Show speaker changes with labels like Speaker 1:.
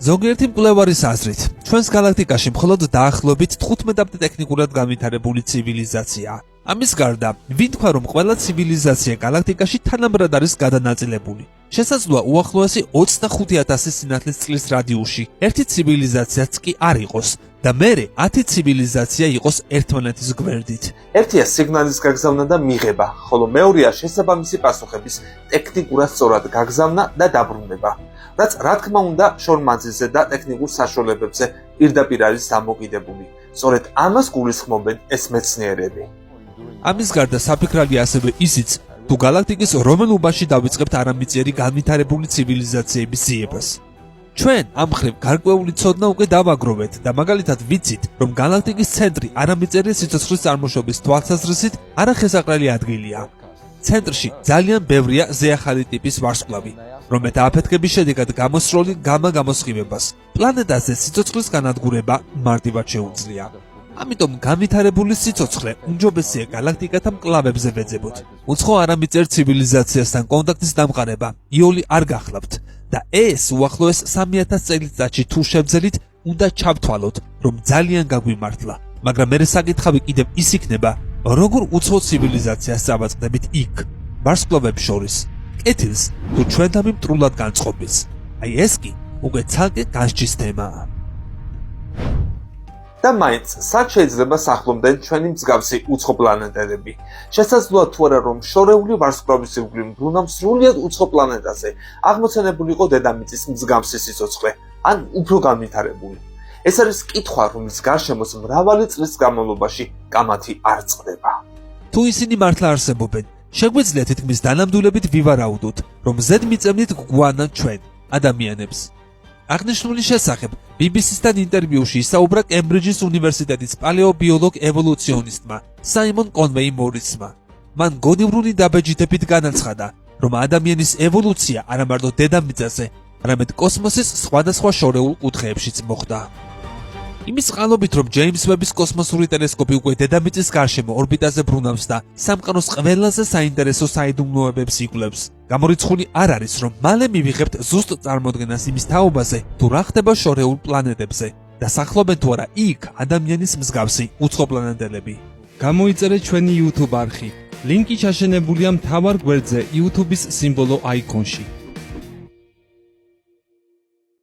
Speaker 1: ზოგიერთი მკვლევარის აზრით, ჩვენს galaktikაში მხოლოდ დაახლოებით 15-მდე ტექნიკურად განვითარებული ცივილიზაციაა. ამის გარდა, ვინ თქვა, რომ ყველა ცივილიზაცია galaktikაში თანაბრად არის გადანაწილებული? შესაძლოა უახლოესი 25,000 სინათლის წლის რადიუსში ერთი ცივილიზაციაც კი არ იყოს და მერე 10 ცივილიზაცია იყოს ერთმანეთის გვერდით.
Speaker 2: ერთია სიგნალის გაგზავნა და მიღება, ხოლო მეორეა შესაბამისი პასუხების ტექნიკურად სწორად გაგზავნა და დაბრუნება, რაც რა თქმა უნდა შორ მანძილზე და ტექნიკურ საშუალებებზე პირდაპირ არის დამოკიდებული. სწორედ ამას გულისხმობენ ეს მეცნიერები.
Speaker 1: ამის გარდა საფიქრალია ასევე ისიც, თუ galaktikis რომელ უბანში დავიწყებთ არამიწიერი განვითარებული ცივილიზაციების ძიებას. ჩვენ ამ მხრივ გარკვეული ცოდნა უკვე დავაგროვეთ და მაგალითად ვიცით, რომ galaktikis ცენტრი არამიწიერი სიცოცხლის წარმოშობის თვალსაზრისით არახესაყრელი ადგილია. ცენტრში ძალიან ბევრია ზეახალი ტიპის ვარსკვლავი, რომელთა აფეთქების შედეგად გამოსროლი გამა-გამოსხივებას. პლანეტაზე სიცოცხლის განადგურება მარტივად შეუძლია. ამიტომ განვითარებული სიცოცხლე უმჯობესია galaktikათა მკლავებზე ვეძებოთ. უცხო არამიწიერ ცივილიზაციასთან კონტაქტის დამყარება იოლი არ გახლავთ და ეს უახლოეს 3000 წელიწადში თუ შევძელით, უნდა ჩავთვალოთ, რომ ძალიან გაგვიმართლა. მაგრამ მე საკითხავი კიდევ ის იქნება, როგორ უცხო ცივილიზაციას წავაწყდებით იქ, ვარსკვლავებს შორის, კეთილს თუ ჩვენთამი მტრულად განწყობილს. აი ეს კი უკვე ცალკე განსჯის თემაა.
Speaker 2: და მაინც, სად შეიძლება სახლობდნენ ჩვენი მსგავსი უცხო პლანეტები? შესაძლოა თუ არა, რომ შორეული ვარსკვლავის ირგვლივ მბრუნავ სრულიად უცხო პლანეტაზე აღმოცენებული იყო დედამიწის მსგავსი სიცოცხლე, ან უფრო განვითარებული. ეს არის კითხვა, რომლის გარშემოს მრავალი წლის განმავლობაში კამათი არ წყდება.
Speaker 1: თუ ისინი მართლა არსებობენ, შეგვიძლია თითქმის დანამდვილებით ვივარაუდოთ, რომ ზედ მიწევნით გვგვანან ჩვენ, ადამიანებს. აღნიშნული შესახებ BBC-სთან ინტერვიუში ისაუბრა კემბრიჯის უნივერსიტეტის პალეობიოლოგ ევოლუციონისტმა საიმონ კონვეი მორისმა. მან გონივრული დაბეჯითებით განაცხადა, რომ ადამიანის ევოლუცია არა მარტო დედამიწაზე, არამედ კოსმოსის სხვადასხვა შორეულ კუთხეებშიც მოხდა. იმის წყალობით, რომ ჯეიმს ვების კოსმოსური ტელესკოპი უკვე დედამიწის გარშემო ორბიტაზე ბრუნავს და სამყაროს ყველაზე საინტერესო საიდუმლოებებს იკვლევს, გამორიცხული არ არის, რომ მალე მივიღებთ ზუსტ წარმოდგენას იმის თაობაზე, თუ რა ხდება შორეულ პლანეტებზე და სახლობენ თუ არა იქ ადამიანის მსგავსი უცხო პლანეტელები.
Speaker 3: გამოიწერეთ ჩვენი YouTube არხი. ლინკი ჩაშენებულია მთავარ გვერდზე YouTube-ის სიმბოლო აიკონში.